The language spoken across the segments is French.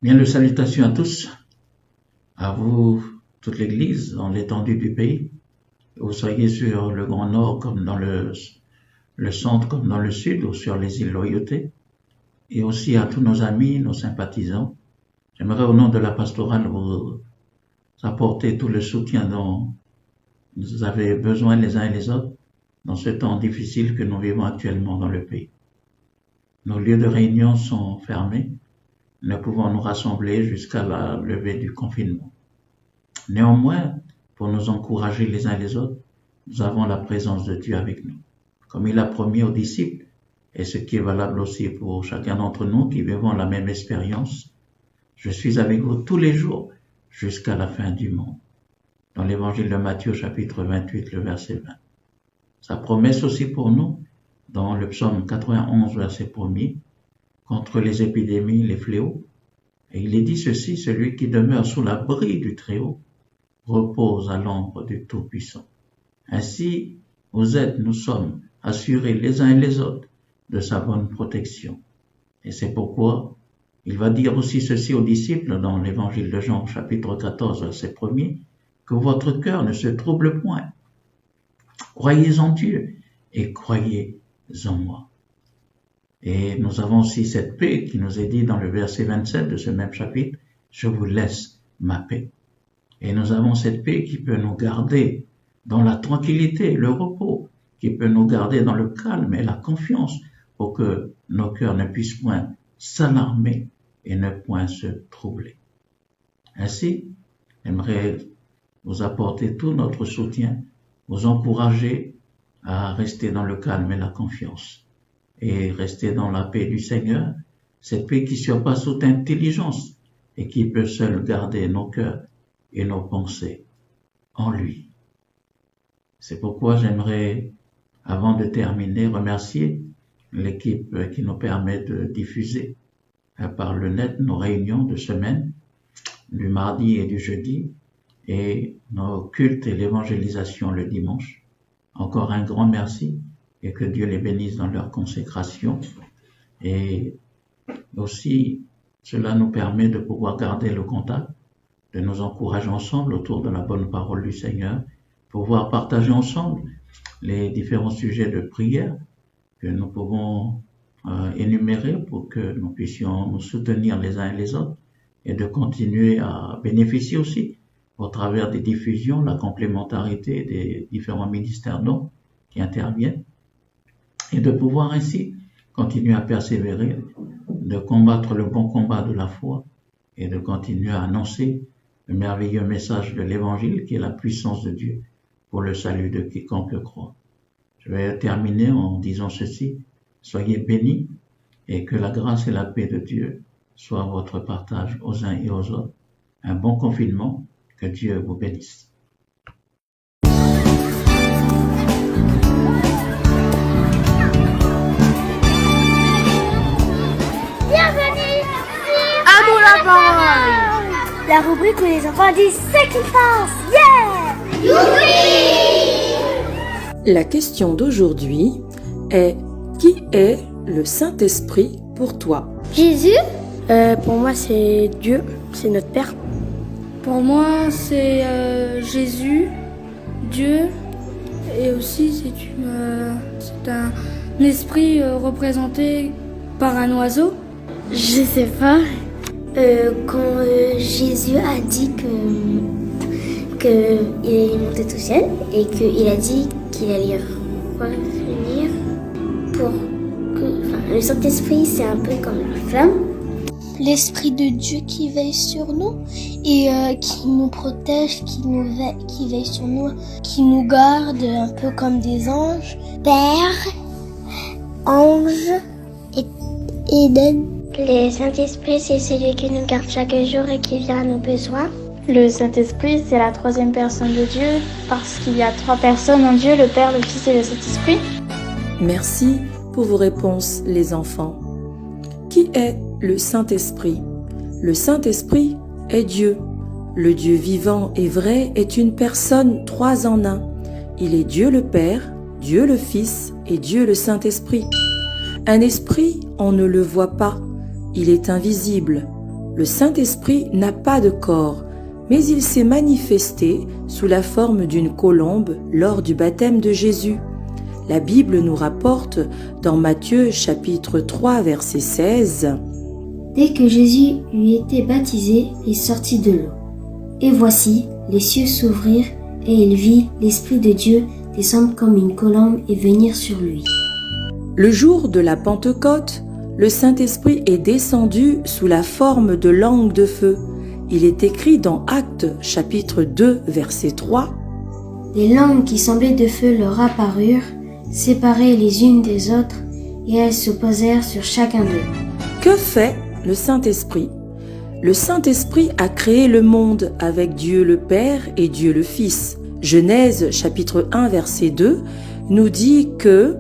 Bien, le salutations à tous, à vous, toute l'Église, dans l'étendue du pays. Que vous soyez sur le Grand Nord comme dans le centre comme dans le sud ou sur les îles Loyauté. Et aussi à tous nos amis, nos sympathisants. J'aimerais au nom de la pastorale vous apporter tout le soutien dont vous avez besoin les uns et les autres dans ce temps difficile que nous vivons actuellement dans le pays. Nos lieux de réunion sont fermés. Nous ne pouvons nous rassembler jusqu'à la levée du confinement. Néanmoins, pour nous encourager les uns les autres, nous avons la présence de Dieu avec nous. Comme il a promis aux disciples, et ce qui est valable aussi pour chacun d'entre nous qui vivons la même expérience, je suis avec vous tous les jours jusqu'à la fin du monde. Dans l'évangile de Matthieu chapitre 28, le verset 20. Sa promesse aussi pour nous, dans le psaume 91, verset 1er, contre les épidémies, les fléaux. Et il est dit ceci, celui qui demeure sous l'abri du Très-Haut repose à l'ombre du Tout-Puissant. Ainsi, nous sommes assurés les uns et les autres de sa bonne protection. Et c'est pourquoi il va dire aussi ceci aux disciples dans l'évangile de Jean, chapitre 14, verset 1er, que votre cœur ne se trouble point. Croyez en Dieu et croyez en moi. Et nous avons aussi cette paix qui nous est dit dans le verset 27 de ce même chapitre, je vous laisse ma paix. Et nous avons cette paix qui peut nous garder dans la tranquillité, le repos, qui peut nous garder dans le calme et la confiance pour que nos cœurs ne puissent point s'alarmer et ne point se troubler. Ainsi, j'aimerais vous apporter tout notre soutien, vous encourager à rester dans le calme et la confiance et rester dans la paix du Seigneur, cette paix qui surpasse toute intelligence et qui peut seule garder nos cœurs et nos pensées en lui. C'est pourquoi j'aimerais, avant de terminer, remercier l'équipe qui nous permet de diffuser par le net nos réunions de semaine, du mardi et du jeudi, et nos cultes et l'évangélisation le dimanche. Encore un grand merci et que Dieu les bénisse dans leur consécration. Et aussi, cela nous permet de pouvoir garder le contact, de nous encourager ensemble autour de la bonne parole du Seigneur, pouvoir partager ensemble les différents sujets de prière que nous pouvons énumérer pour que nous puissions nous soutenir les uns et les autres et de continuer à bénéficier aussi au travers des diffusions, la complémentarité des différents ministères dons qui interviennent et de pouvoir ainsi continuer à persévérer, de combattre le bon combat de la foi et de continuer à annoncer le merveilleux message de l'Évangile qui est la puissance de Dieu pour le salut de quiconque croit. Je vais terminer en disant ceci, soyez bénis et que la grâce et la paix de Dieu soient votre partage aux uns et aux autres. Un bon confinement, que Dieu vous bénisse. Bienvenue sur Amour la parole, la rubrique où les enfants disent ce qu'ils pensent. Yeah! Youpi! La question d'aujourd'hui est qui est le Saint-Esprit pour toi? Jésus? Pour moi, c'est Dieu, c'est notre Père. Pour moi, c'est Jésus, Dieu, et aussi c'est un esprit représenté par un oiseau. Je sais pas. Quand Jésus a dit qu'il est monté au ciel et qu'il a dit qu'il allait revenir pour que... le Saint-Esprit, c'est un peu comme la flamme. L'Esprit de Dieu qui veille sur nous et qui nous protège, qui veille sur nous, qui nous garde un peu comme des anges. Père, ange et Eden. Le Saint-Esprit, c'est celui qui nous garde chaque jour et qui vient à nos besoins. Le Saint-Esprit, c'est la troisième personne de Dieu parce qu'il y a trois personnes en Dieu, le Père, le Fils et le Saint-Esprit. Merci pour vos réponses, les enfants. Qui est le Saint-Esprit? Le Saint-Esprit est Dieu. Le Dieu vivant et vrai est une personne, trois en un. Il est Dieu le Père, Dieu le Fils et Dieu le Saint-Esprit. Un esprit, on ne le voit pas. Il est invisible. le Saint-Esprit n'a pas de corps, mais il s'est manifesté sous la forme d'une colombe lors du baptême de Jésus. La Bible nous rapporte dans Matthieu chapitre 3 verset 16 « Dès que Jésus eut été baptisé, il sortit de l'eau. Et voici, les cieux s'ouvrirent et il vit l'Esprit de Dieu descendre comme une colombe et venir sur lui. » Le jour de la Pentecôte, le Saint-Esprit est descendu sous la forme de langue de feu. Il est écrit dans Actes chapitre 2 verset 3 « Des langues qui semblaient de feu leur apparurent, séparées les unes des autres, et elles se posèrent sur chacun d'eux. » Que fait le Saint-Esprit? Le Saint-Esprit a créé le monde avec Dieu le Père et Dieu le Fils. Genèse chapitre 1 verset 2 nous dit que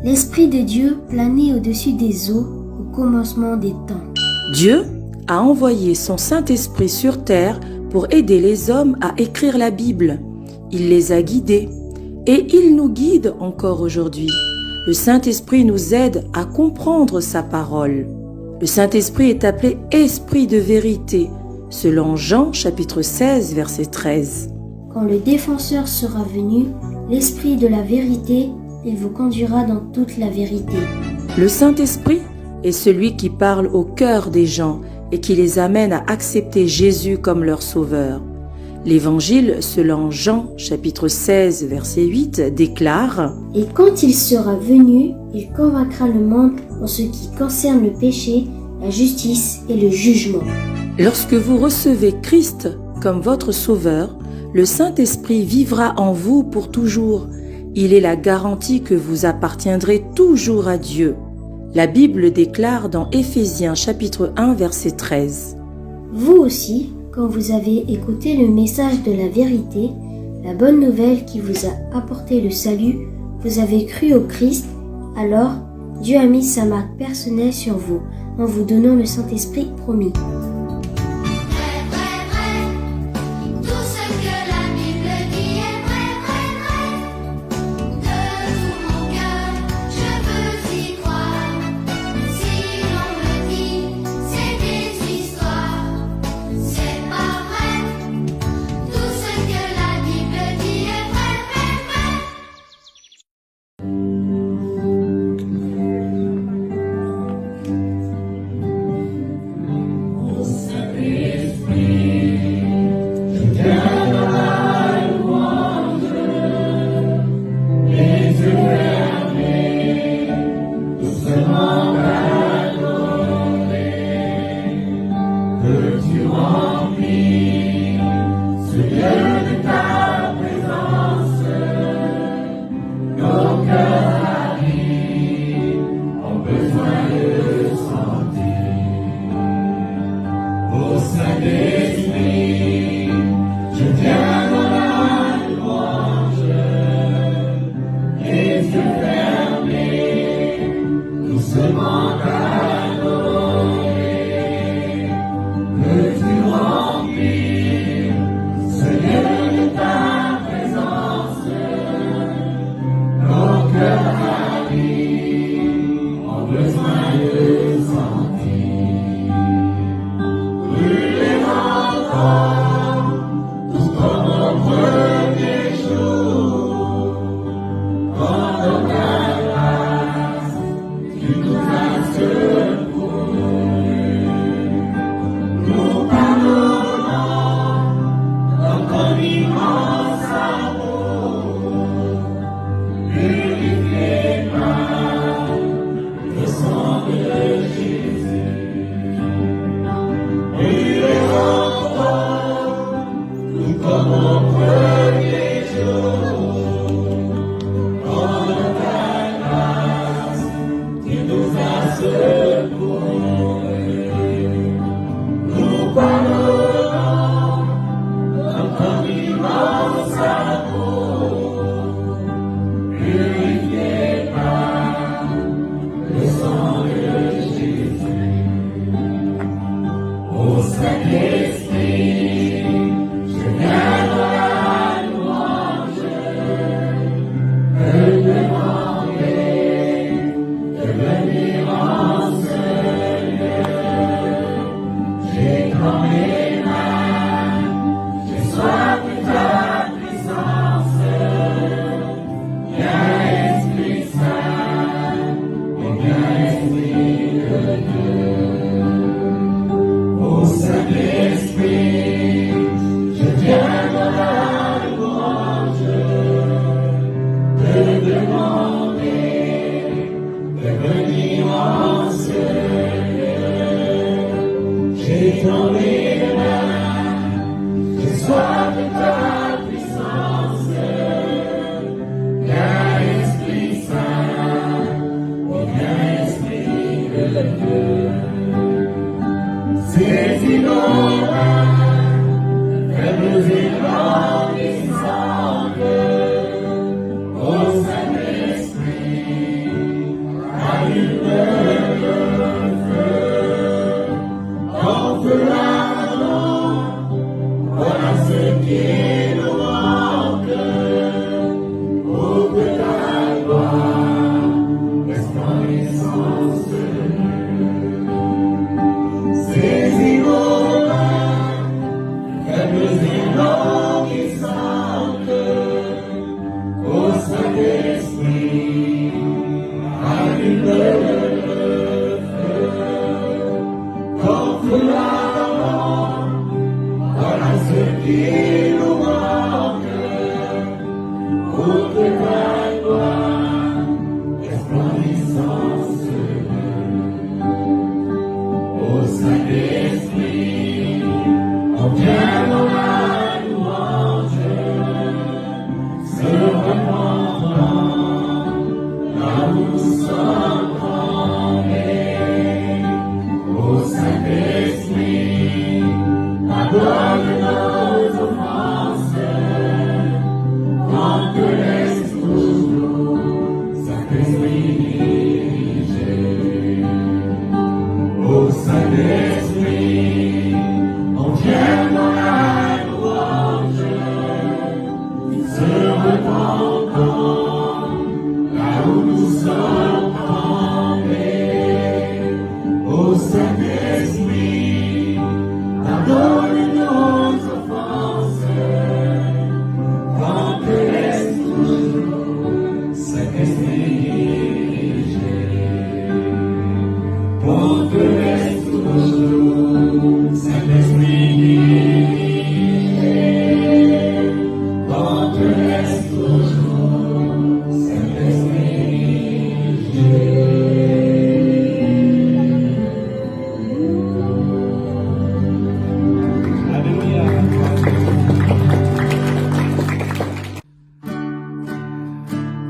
l'Esprit de Dieu planait au-dessus des eaux au commencement des temps. Dieu a envoyé son Saint-Esprit sur terre pour aider les hommes à écrire la Bible. Il les a guidés et il nous guide encore aujourd'hui. Le Saint-Esprit nous aide à comprendre sa parole. Le Saint-Esprit est appelé Esprit de vérité, selon Jean chapitre 16 verset 13. Quand le défenseur sera venu, l'Esprit de la vérité, il vous conduira dans toute la vérité. Le Saint-Esprit est celui qui parle au cœur des gens et qui les amène à accepter Jésus comme leur sauveur. L'Évangile, selon Jean chapitre 16 verset 8, déclare « Et quand il sera venu, il convaincra le monde en ce qui concerne le péché, la justice et le jugement. » Lorsque vous recevez Christ comme votre sauveur, le Saint-Esprit vivra en vous pour toujours. Il est la garantie que vous appartiendrez toujours à Dieu. La Bible déclare dans Éphésiens chapitre 1 verset 13 « Vous aussi, quand vous avez écouté le message de la vérité, la bonne nouvelle qui vous a apporté le salut, vous avez cru au Christ, alors Dieu a mis sa marque personnelle sur vous en vous donnant le Saint-Esprit promis. » Jésus.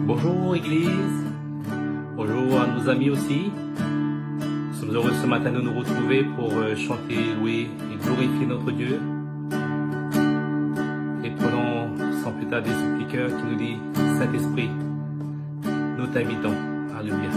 Bonjour Église, bonjour à nos amis aussi. Nous sommes heureux ce matin de nous retrouver pour chanter, louer et glorifier notre Dieu. Et prenons sans plus tarder ce petit cœur qui nous dit Saint-Esprit, nous t'invitons. Alléluia.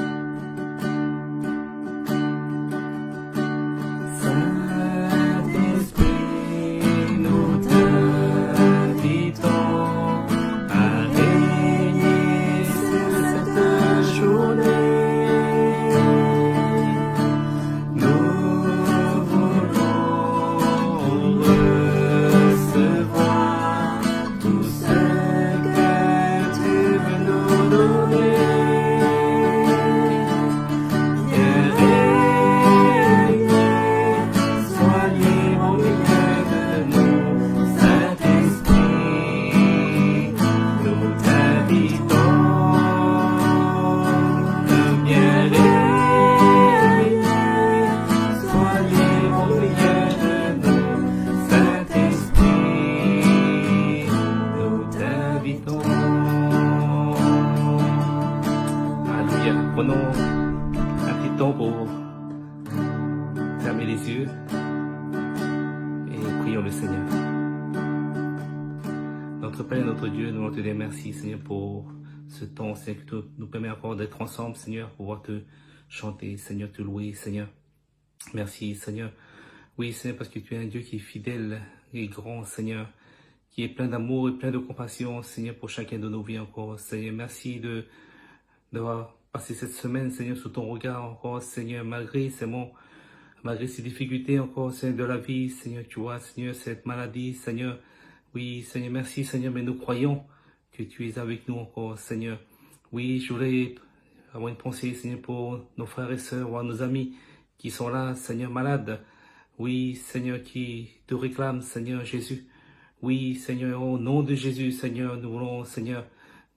Prenons un petit temps pour fermer les yeux et prions le Seigneur. Notre Père et notre Dieu, nous voulons te dire merci, Seigneur, pour ce temps, Seigneur, que tu nous permets encore d'être ensemble, Seigneur, pour pouvoir te chanter, Seigneur, te louer, Seigneur. Merci, Seigneur. Oui, Seigneur, parce que tu es un Dieu qui est fidèle et grand, Seigneur, qui est plein d'amour et plein de compassion, Seigneur, pour chacun de nos vies encore. Seigneur, merci d'avoir passé cette semaine, Seigneur, sous ton regard encore, Seigneur, malgré ces difficultés encore, Seigneur, de la vie, Seigneur, tu vois, Seigneur, cette maladie, Seigneur. Oui, Seigneur, merci, Seigneur, mais nous croyons que tu es avec nous encore, Seigneur. Oui, je voulais avoir une pensée, Seigneur, pour nos frères et sœurs, ou nos amis qui sont là, Seigneur, malades. Oui, Seigneur, qui te réclament, Seigneur Jésus. Oui, Seigneur, au nom de Jésus, Seigneur, nous voulons, Seigneur,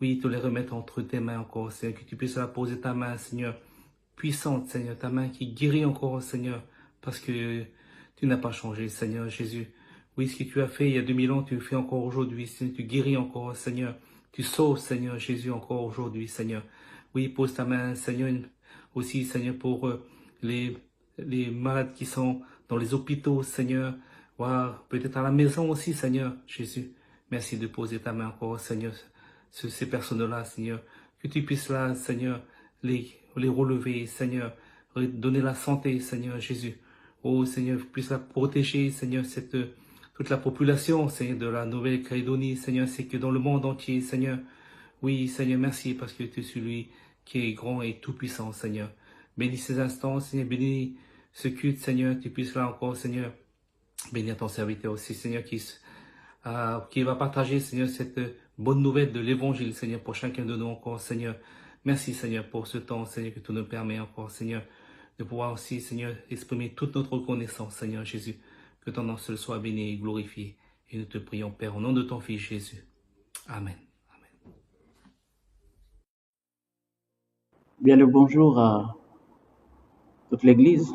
oui, te les remettre entre tes mains encore, Seigneur, que tu puisses la poser ta main, Seigneur, puissante, Seigneur, ta main qui guérit encore, Seigneur, parce que tu n'as pas changé, Seigneur Jésus. Oui, ce que tu as fait il y a 2000 ans, tu le fais encore aujourd'hui, Seigneur, tu guéris encore, Seigneur, tu sauves, Seigneur Jésus, encore aujourd'hui, Seigneur. Oui, pose ta main, Seigneur, aussi, Seigneur, pour les malades qui sont dans les hôpitaux, Seigneur, peut-être à la maison aussi, Seigneur Jésus. Merci de poser ta main encore, Seigneur, sur ces personnes-là, Seigneur. Que tu puisses là, Seigneur, les relever, Seigneur. Donner la santé, Seigneur Jésus. Oh, Seigneur, puisse la protéger, Seigneur, toute la population, Seigneur, de la Nouvelle-Calédonie, Seigneur, c'est que dans le monde entier, Seigneur. Oui, Seigneur, merci parce que tu es celui qui est grand et tout-puissant, Seigneur. Bénis ces instants, Seigneur, bénis ce culte, Seigneur, tu puisses là encore, Seigneur. Bénis ton serviteur aussi, Seigneur, qui va partager, Seigneur, cette bonne nouvelle de l'évangile, Seigneur, pour chacun de nous encore, Seigneur. Merci, Seigneur, pour ce temps, Seigneur, que tu nous permets encore, Seigneur, de pouvoir aussi, Seigneur, exprimer toute notre reconnaissance, Seigneur Jésus. Que ton nom seul soit béni et glorifié. Et nous te prions, Père, au nom de ton Fils Jésus. Amen. Amen. Bien le bonjour à toute l'Église,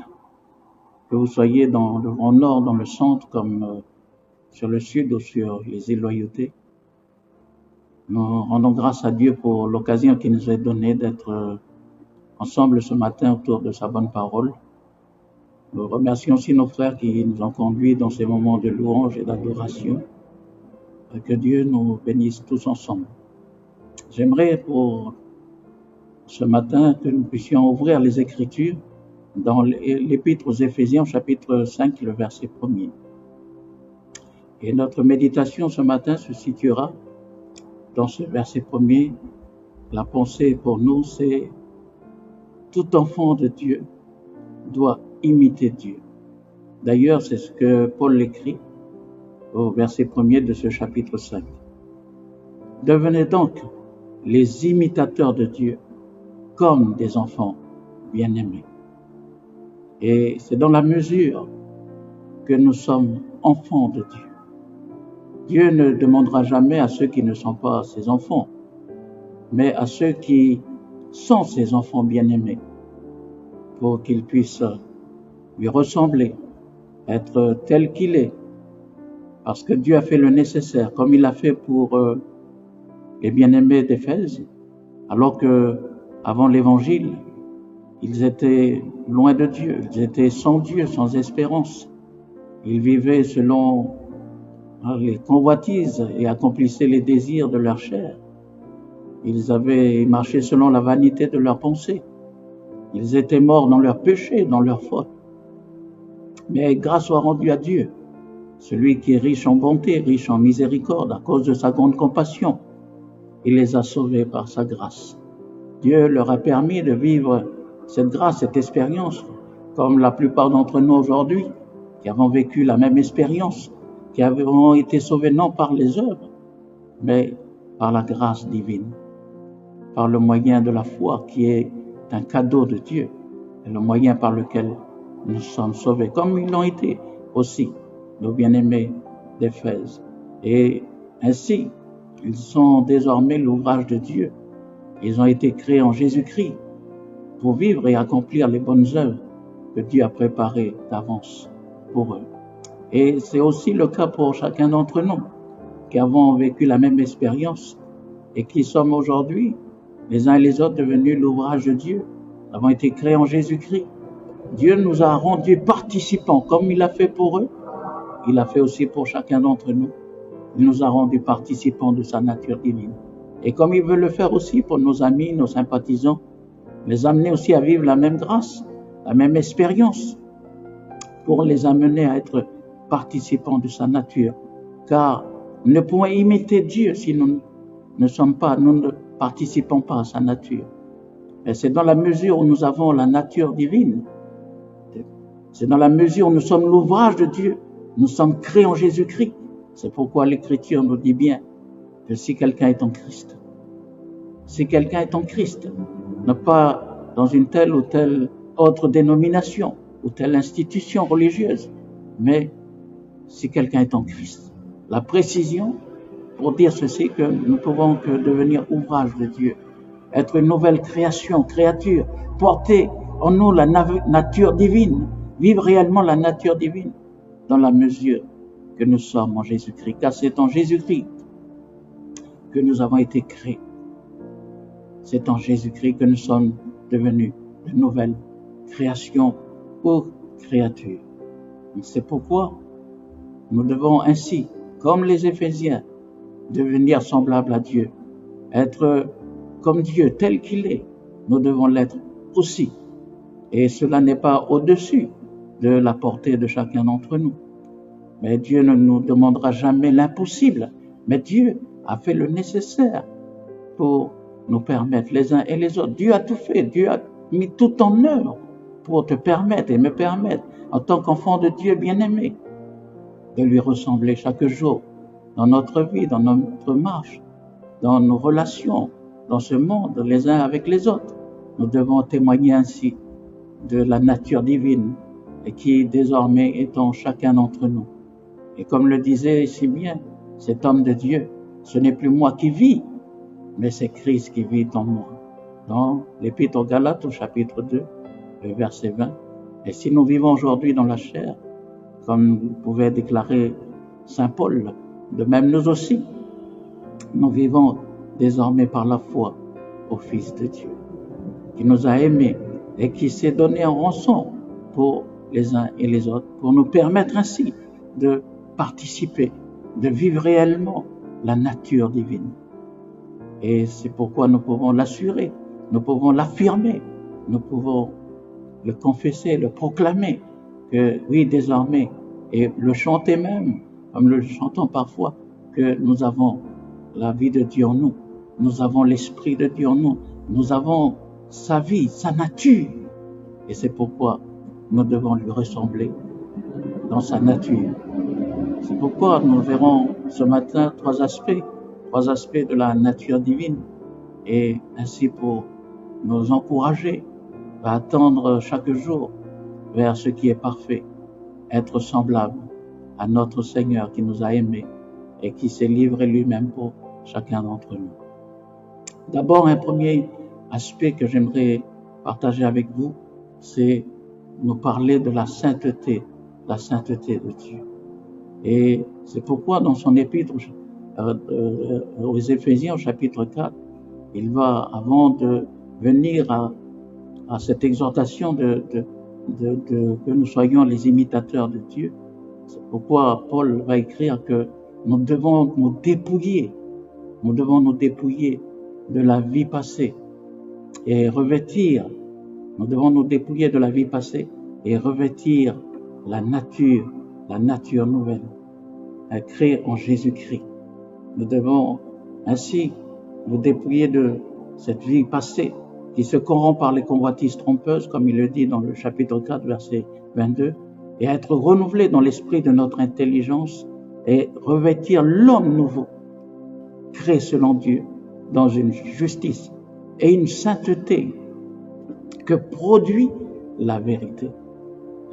que vous soyez dans le Grand Nord, dans le centre, comme sur le sud ou sur les îles Loyauté. Nous rendons grâce à Dieu pour l'occasion qu'il nous est donnée d'être ensemble ce matin autour de sa bonne parole. Nous remercions aussi nos frères qui nous ont conduits dans ces moments de louange et d'adoration. Que Dieu nous bénisse tous ensemble. J'aimerais pour ce matin que nous puissions ouvrir les Écritures dans l'Épître aux Éphésiens, chapitre 5, le verset 1er. Et notre méditation ce matin se situera dans ce verset 1er. La pensée pour nous, c'est tout enfant de Dieu doit imiter Dieu. D'ailleurs, c'est ce que Paul écrit au verset 1er de ce chapitre 5. Devenez donc les imitateurs de Dieu comme des enfants bien-aimés. Et c'est dans la mesure que nous sommes enfants de Dieu. Dieu ne demandera jamais à ceux qui ne sont pas ses enfants, mais à ceux qui sont ses enfants bien-aimés, pour qu'ils puissent lui ressembler, être tel qu'il est, parce que Dieu a fait le nécessaire, comme il l'a fait pour les bien-aimés d'Éphèse, alors que avant l'Évangile, ils étaient loin de Dieu, ils étaient sans Dieu, sans espérance. Ils vivaient selon les convoitises et accomplissaient les désirs de leur chair. Ils avaient marché selon la vanité de leurs pensées. Ils étaient morts dans leurs péchés, dans leurs fautes. Mais grâce soit rendue à Dieu, celui qui est riche en bonté, riche en miséricorde, à cause de sa grande compassion. Il les a sauvés par sa grâce. Dieu leur a permis de vivre cette grâce, cette expérience, comme la plupart d'entre nous aujourd'hui, qui avons vécu la même expérience, qui avons été sauvés non par les œuvres, mais par la grâce divine, par le moyen de la foi qui est un cadeau de Dieu, et le moyen par lequel nous sommes sauvés, comme ils l'ont été aussi, nos bien-aimés d'Éphèse. Et ainsi, ils sont désormais l'ouvrage de Dieu. Ils ont été créés en Jésus-Christ pour vivre et accomplir les bonnes œuvres que Dieu a préparées d'avance pour eux. Et c'est aussi le cas pour chacun d'entre nous qui avons vécu la même expérience et qui sommes aujourd'hui, les uns et les autres, devenus l'ouvrage de Dieu. Nous avons été créés en Jésus-Christ. Dieu nous a rendus participants, comme il a fait pour eux, il a fait aussi pour chacun d'entre nous. Il nous a rendus participants de sa nature divine. Et comme il veut le faire aussi pour nos amis, nos sympathisants, les amener aussi à vivre la même grâce, la même expérience, pour les amener à être participants de sa nature. Car nous ne pouvons imiter Dieu si nous ne participons pas à sa nature. Et c'est dans la mesure où nous avons la nature divine, c'est dans la mesure où nous sommes l'ouvrage de Dieu, nous sommes créés en Jésus-Christ. C'est pourquoi l'Écriture nous dit bien que si quelqu'un est en Christ, non pas dans une telle ou telle autre dénomination ou telle institution religieuse, mais si quelqu'un est en Christ. La précision pour dire ceci, que nous pouvons que devenir ouvrage de Dieu, être une nouvelle créature, porter en nous la nature divine, vivre réellement la nature divine dans la mesure que nous sommes en Jésus-Christ, car c'est en Jésus-Christ que nous avons été créés. C'est en Jésus-Christ que nous sommes devenus de nouvelles créations ou créatures. C'est pourquoi nous devons ainsi, comme les Éphésiens, devenir semblables à Dieu, être comme Dieu tel qu'il est. Nous devons l'être aussi. Et cela n'est pas au-dessus de la portée de chacun d'entre nous. Mais Dieu ne nous demandera jamais l'impossible. Mais Dieu a fait le nécessaire pour nous permettre les uns et les autres. Dieu a tout fait. Dieu a mis tout en œuvre pour te permettre et me permettre, en tant qu'enfant de Dieu bien-aimé, de lui ressembler chaque jour dans notre vie, dans notre marche, dans nos relations, dans ce monde, les uns avec les autres. Nous devons témoigner ainsi de la nature divine et qui désormais est en chacun d'entre nous. Et comme le disait si bien cet homme de Dieu, ce n'est plus moi qui vis, mais c'est Christ qui vit en moi. Dans l'Épître aux Galates au chapitre 2, le verset 20. Et si nous vivons aujourd'hui dans la chair, comme pouvait déclarer saint Paul, de même nous aussi, nous vivons désormais par la foi au Fils de Dieu, qui nous a aimés et qui s'est donné en rançon pour les uns et les autres, pour nous permettre ainsi de participer, de vivre réellement la nature divine. Et c'est pourquoi nous pouvons l'assurer, nous pouvons l'affirmer, nous pouvons le confesser, le proclamer, que oui, désormais, et le chanter même, comme le chantons parfois, que nous avons la vie de Dieu en nous, nous avons l'Esprit de Dieu en nous, nous avons sa vie, sa nature. Et c'est pourquoi nous devons lui ressembler dans sa nature. C'est pourquoi nous verrons ce matin trois aspects de la nature divine, et ainsi pour nous encourager à attendre chaque jour vers ce qui est parfait, être semblable à notre Seigneur qui nous a aimés et qui s'est livré lui-même pour chacun d'entre nous. D'abord, un premier aspect que j'aimerais partager avec vous, c'est nous parler de la sainteté de Dieu. Et c'est pourquoi dans son épître aux Éphésiens, au chapitre 4, il va, avant de venir à cette exhortation que nous soyons les imitateurs de Dieu, c'est pourquoi Paul va écrire que nous devons nous dépouiller de la vie passée et revêtir, la nature nouvelle, créée en Jésus-Christ. Nous devons ainsi nous dépouiller de cette vie passée qui se corrompt par les convoitises trompeuses, comme il le dit dans le chapitre 4, verset 22, et être renouvelés dans l'esprit de notre intelligence et revêtir l'homme nouveau, créé selon Dieu, dans une justice et une sainteté que produit la vérité.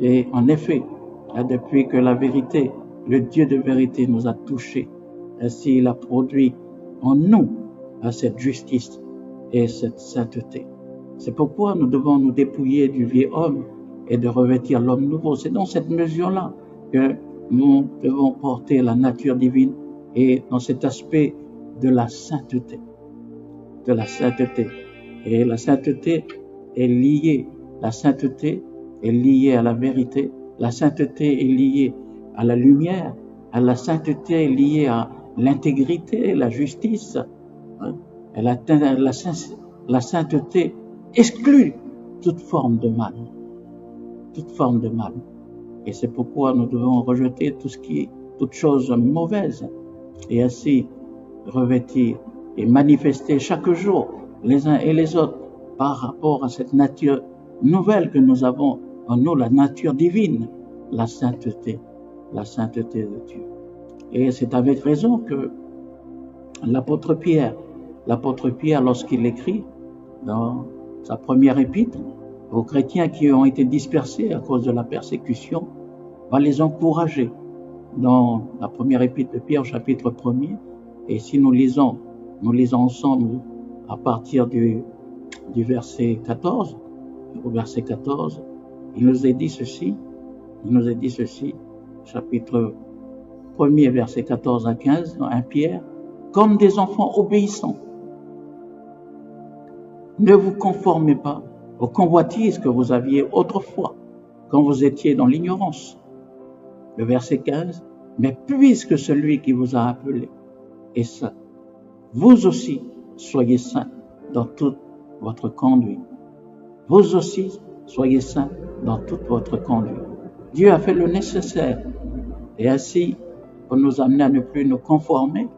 Et en effet, depuis que la vérité, le Dieu de vérité nous a touchés, ainsi il a produit en nous cette justice et cette sainteté. C'est pourquoi nous devons nous dépouiller du vieil homme et de revêtir l'homme nouveau. C'est dans cette mesure-là que nous devons porter la nature divine et dans cet aspect de la sainteté. Et la sainteté est liée à la vérité. La sainteté est liée à la lumière. La sainteté est liée à l'intégrité, la justice. La sainteté exclut toute forme de mal. Et c'est pourquoi nous devons rejeter toute chose mauvaise et ainsi revêtir et manifester chaque jour les uns et les autres par rapport à cette nature nouvelle que nous avons en nous, la nature divine, la sainteté de Dieu. Et c'est avec raison que l'apôtre Pierre, lorsqu'il écrit dans sa première épître aux chrétiens qui ont été dispersés à cause de la persécution, va les encourager dans la première épître de Pierre, chapitre 1er. Et si nous lisons ensemble à partir du verset 14, au verset 14, il nous est dit ceci, chapitre 1er, verset 14 à 15, dans 1 Pierre, comme des enfants obéissants. Ne vous conformez pas aux convoitises que vous aviez autrefois, quand vous étiez dans l'ignorance. Le verset 15, mais puisque celui qui vous a appelé est saint, vous aussi soyez saints dans toute votre conduite. Vous aussi soyez saints dans toute votre conduite. Dieu a fait le nécessaire et ainsi pour nous amener à ne plus nous conformer.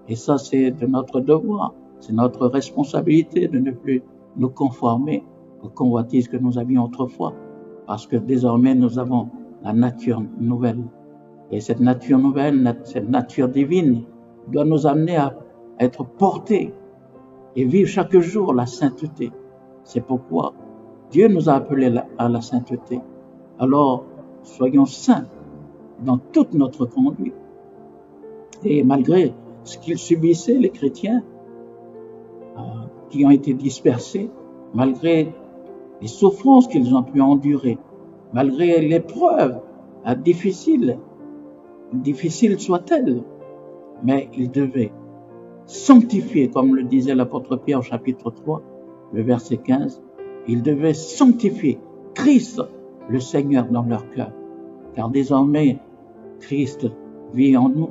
Et ça, c'est de notre devoir, c'est notre responsabilité de ne plus nous conformer aux convoitises que nous avions autrefois, parce que désormais nous avons la nature nouvelle. Et cette nature nouvelle, cette nature divine, doit nous amener à être portés et vivre chaque jour la sainteté. C'est pourquoi Dieu nous a appelés à la sainteté. Alors, soyons saints dans toute notre conduite. Et malgré ce qu'ils subissaient, les chrétiens, qui ont été dispersés, malgré les souffrances qu'ils ont pu endurer, malgré l'épreuve difficile soit-elle, mais ils devaient sanctifier, comme le disait l'apôtre Pierre au chapitre 3, le verset 15, ils devaient sanctifier Christ, le Seigneur, dans leur cœur. Car désormais, Christ vit en nous.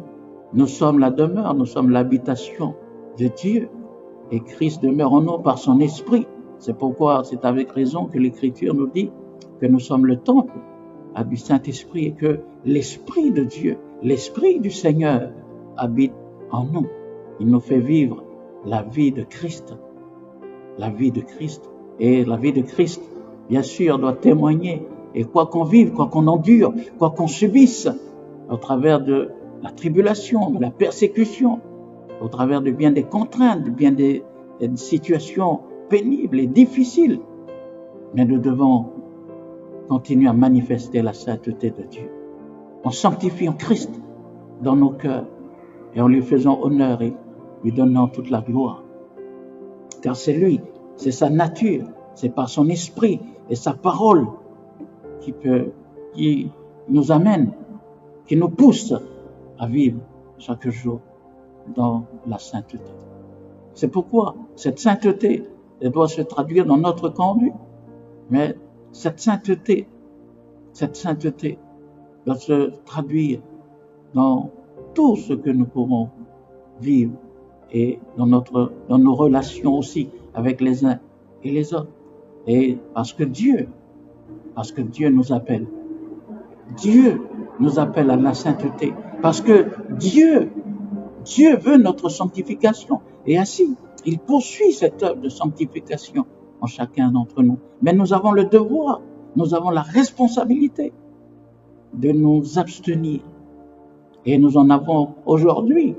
Nous sommes la demeure, nous sommes l'habitation de Dieu. Et Christ demeure en nous par son esprit. C'est pourquoi c'est avec raison que l'Écriture nous dit que nous sommes le temple du Saint-Esprit et que l'Esprit de Dieu, l'Esprit du Seigneur habite en nous. Il nous fait vivre la vie de Christ. La vie de Christ. Et la vie de Christ, bien sûr, doit témoigner. Et quoi qu'on vive, quoi qu'on endure, quoi qu'on subisse, au travers de la tribulation, de la persécution, au travers de bien des contraintes, de bien des situations pénibles et difficiles, mais nous devons continuer à manifester la sainteté de Dieu, en sanctifiant Christ dans nos cœurs et en lui faisant honneur et lui donnant toute la gloire. Car c'est lui, c'est sa nature, c'est par son esprit et sa parole qui nous amène, qui nous pousse à vivre chaque jour dans la sainteté. C'est pourquoi cette sainteté, elle doit se traduire dans notre conduite, mais cette sainteté doit se traduire dans tout ce que nous pourrons vivre et dans nos relations aussi avec les uns et les autres. Et parce que Dieu nous appelle. Dieu nous appelle à la sainteté. Parce que Dieu veut notre sanctification. Et ainsi, il poursuit cette œuvre de sanctification en chacun d'entre nous. Mais nous avons le devoir, nous avons la responsabilité de nous abstenir. Et nous en avons aujourd'hui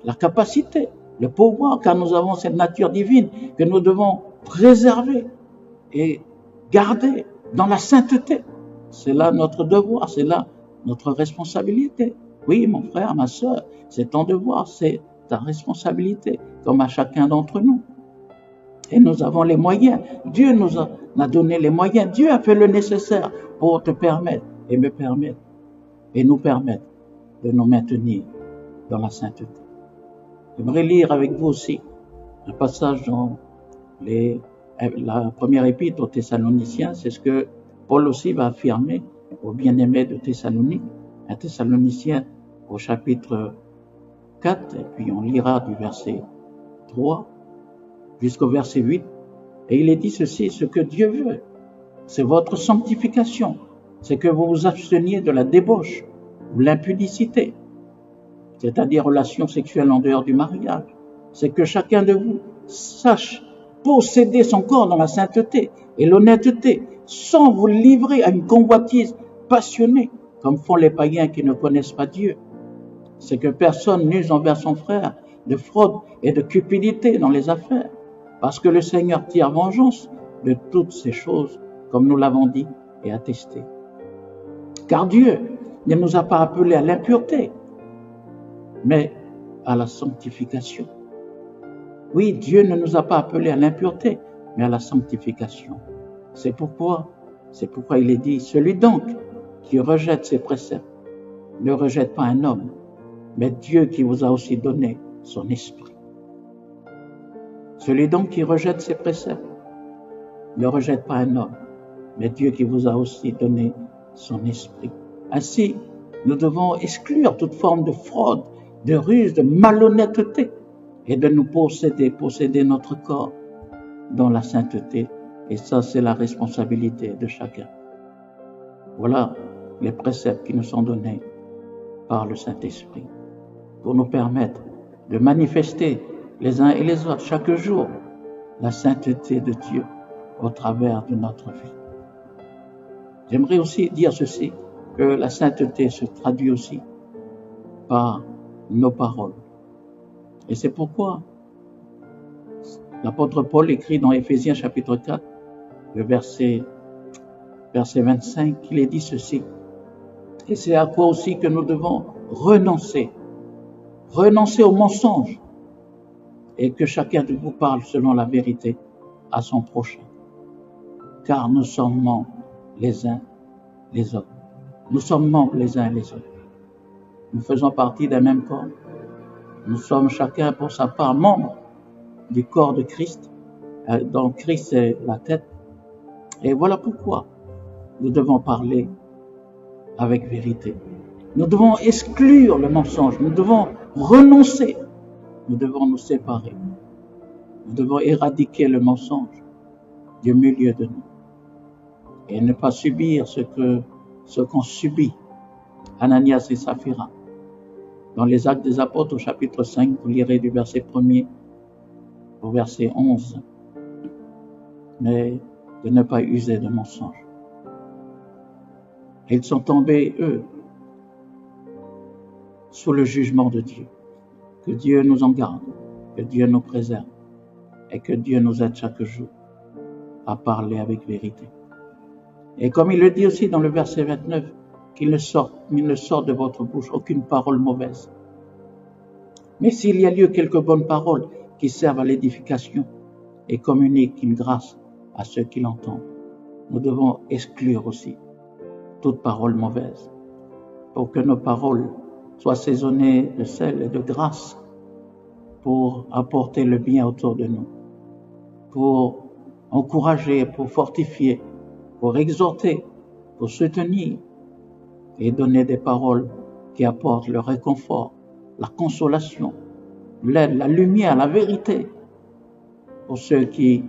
la capacité, le pouvoir, car nous avons cette nature divine que nous devons préserver et garder dans la sainteté. C'est là notre devoir, c'est là notre responsabilité. Oui, mon frère, ma sœur, c'est ton devoir, c'est ta responsabilité, comme à chacun d'entre nous. Et nous avons les moyens. Dieu nous a donné les moyens. Dieu a fait le nécessaire pour te permettre et me permettre et nous permettre de nous maintenir dans la sainteté. J'aimerais lire avec vous aussi un passage dans la première épître aux Thessaloniciens. C'est ce que Paul aussi va affirmer aux bien-aimés de Thessalonique, un Thessaloniciens au chapitre 4, et puis on lira du verset 3 jusqu'au verset 8. Et il est dit ceci: ce que Dieu veut, c'est votre sanctification, c'est que vous vous absteniez de la débauche ou l'impudicité, c'est-à-dire relations sexuelles en dehors du mariage. C'est que chacun de vous sache posséder son corps dans la sainteté et l'honnêteté, sans vous livrer à une convoitise passionnée, comme font les païens qui ne connaissent pas Dieu. C'est que personne n'use envers son frère de fraude et de cupidité dans les affaires, parce que le Seigneur tire vengeance de toutes ces choses, comme nous l'avons dit et attesté. Car Dieu ne nous a pas appelés à l'impureté, mais à la sanctification. Oui, Dieu ne nous a pas appelés à l'impureté, mais à la sanctification. C'est pourquoi il est dit: celui donc qui rejette ses préceptes ne rejette pas un homme, mais Dieu qui vous a aussi donné son esprit. Celui donc qui rejette ses préceptes ne rejette pas un homme, mais Dieu qui vous a aussi donné son esprit. Ainsi, nous devons exclure toute forme de fraude, de ruse, de malhonnêteté, et de nous posséder notre corps dans la sainteté. Et ça, c'est la responsabilité de chacun. Voilà les préceptes qui nous sont donnés par le Saint-Esprit pour nous permettre de manifester les uns et les autres chaque jour la sainteté de Dieu au travers de notre vie. J'aimerais aussi dire ceci, que la sainteté se traduit aussi par nos paroles. Et c'est pourquoi l'apôtre Paul écrit dans Éphésiens chapitre 4, le verset 25, il est dit ceci: et c'est à quoi aussi que nous devons renoncer au mensonge, et que chacun de vous parle selon la vérité à son prochain. Car nous sommes membres les uns les autres. Nous sommes membres les uns les autres. Nous faisons partie d'un même corps. Nous sommes chacun pour sa part membres du corps de Christ, dont Christ est la tête. Et voilà pourquoi nous devons parler avec vérité. Nous devons exclure le mensonge. Nous devons renoncer. Nous devons nous séparer. Nous devons éradiquer le mensonge du milieu de nous. Et ne pas subir ce qu'ont subi Ananias et Saphira. Dans les Actes des Apôtres, au chapitre 5, vous lirez du verset 1er au verset 11. mais de ne pas user de mensonges. Ils sont tombés, eux, sous le jugement de Dieu. Que Dieu nous en garde, que Dieu nous préserve et que Dieu nous aide chaque jour à parler avec vérité. Et comme il le dit aussi dans le verset 29, qu'il ne sorte de votre bouche aucune parole mauvaise. Mais s'il y a lieu quelques bonnes paroles qui servent à l'édification et communiquent une grâce à ceux qui l'entendent, nous devons exclure aussi toute parole mauvaise pour que nos paroles soient assaisonnées de sel et de grâce pour apporter le bien autour de nous, pour encourager, pour fortifier, pour exhorter, pour soutenir et donner des paroles qui apportent le réconfort, la consolation, l'aide, la lumière, la vérité pour ceux qui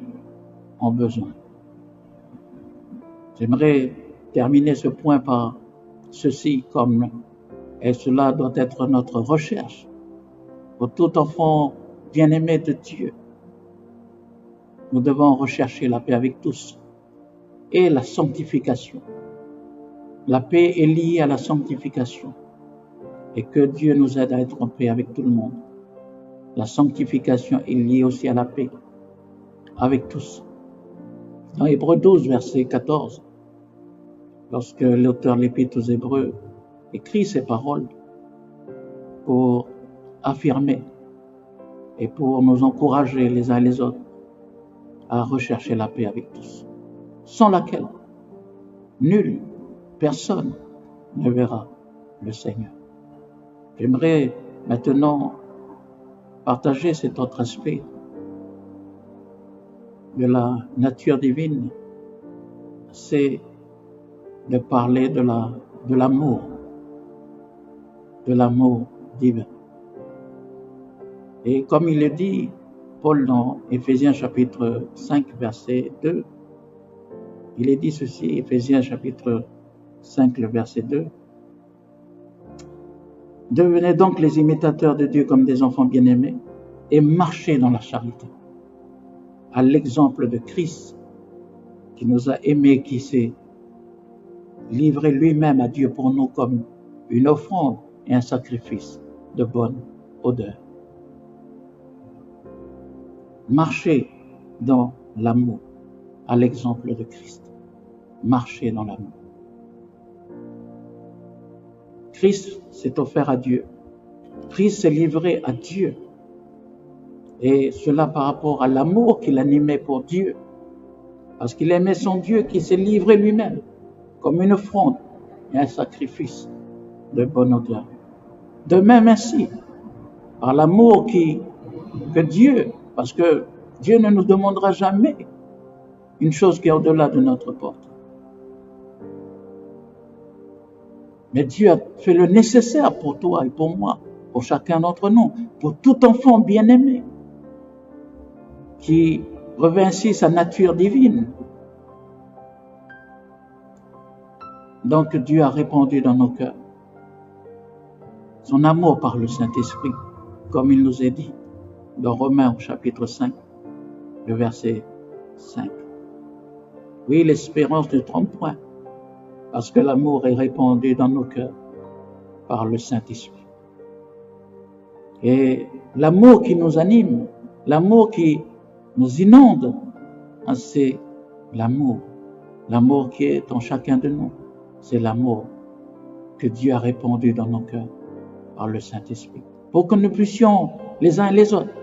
ont besoin. J'aimerais terminer ce point par ceci et cela doit être notre recherche pour tout enfant bien-aimé de Dieu. Nous devons rechercher la paix avec tous et la sanctification. La paix est liée à la sanctification et que Dieu nous aide à être en paix avec tout le monde. La sanctification est liée aussi à la paix avec tous. Dans Hébreux 12, verset 14, lorsque l'auteur de l'Épître aux Hébreux écrit ces paroles pour affirmer et pour nous encourager les uns et les autres à rechercher la paix avec tous, sans laquelle nul, personne ne verra le Seigneur. J'aimerais maintenant partager cet autre aspect de la nature divine, c'est de parler de l'amour divin. Et comme il le dit, Paul dans Éphésiens chapitre 5, verset 2, il est dit ceci, Éphésiens chapitre 5, le verset 2. Devenez donc les imitateurs de Dieu comme des enfants bien-aimés et marchez dans la charité, à l'exemple de Christ qui nous a aimés, qui s'est livré lui-même à Dieu pour nous comme une offrande et un sacrifice de bonne odeur. Marchez dans l'amour, à l'exemple de Christ. Marchez dans l'amour. Christ s'est offert à Dieu. Christ s'est livré à Dieu. Et cela par rapport à l'amour qu'il animait pour Dieu. Parce qu'il aimait son Dieu qui s'est livré lui-même comme une offrande et un sacrifice de bonne odeur. De même ainsi, par l'amour que Dieu, parce que Dieu ne nous demandera jamais une chose qui est au-delà de notre porte. Mais Dieu a fait le nécessaire pour toi et pour moi, pour chacun d'entre nous, pour tout enfant bien-aimé, qui revêt ainsi sa nature divine. Donc Dieu a répandu dans nos cœurs son amour par le Saint-Esprit, comme il nous est dit dans Romains au chapitre 5, le verset 5. Oui, l'espérance ne trompe point, parce que l'amour est répandu dans nos cœurs par le Saint-Esprit. Et l'amour qui nous anime, l'amour qui nous inonde, c'est l'amour qui est en chacun de nous. C'est l'amour que Dieu a répandu dans nos cœurs par le Saint-Esprit, pour que nous puissions les uns et les autres,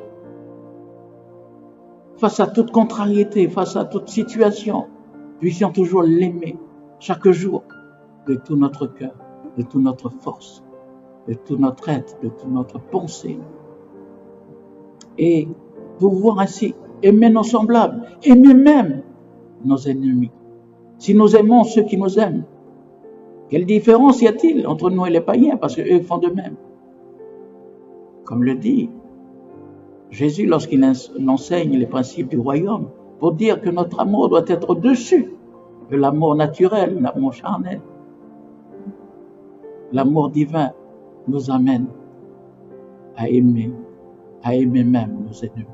face à toute contrariété, face à toute situation, puissions toujours l'aimer chaque jour de tout notre cœur, de toute notre force, de toute notre être, de toute notre pensée. Et pouvoir ainsi aimer nos semblables, aimer même nos ennemis. Si nous aimons ceux qui nous aiment, quelle différence y a-t-il entre nous et les païens, parce qu'eux font de même? Comme le dit Jésus lorsqu'il enseigne les principes du royaume, pour dire que notre amour doit être au-dessus de l'amour naturel, l'amour charnel. L'amour divin nous amène à aimer même nos ennemis.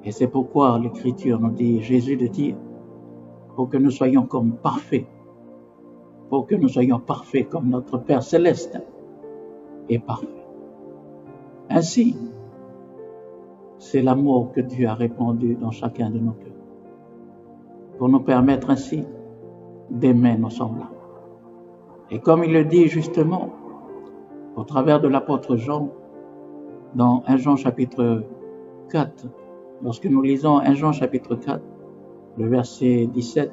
Et c'est pourquoi l'Écriture nous dit, Jésus de dire, pour que nous soyons comme parfaits, pour que nous soyons parfaits comme notre Père Céleste est parfait. Ainsi, c'est l'amour que Dieu a répandu dans chacun de nos cœurs, pour nous permettre ainsi d'aimer nos semblables. Et comme il le dit justement, au travers de l'apôtre Jean, dans 1 Jean chapitre 4, lorsque nous lisons 1 Jean chapitre 4, le verset 17,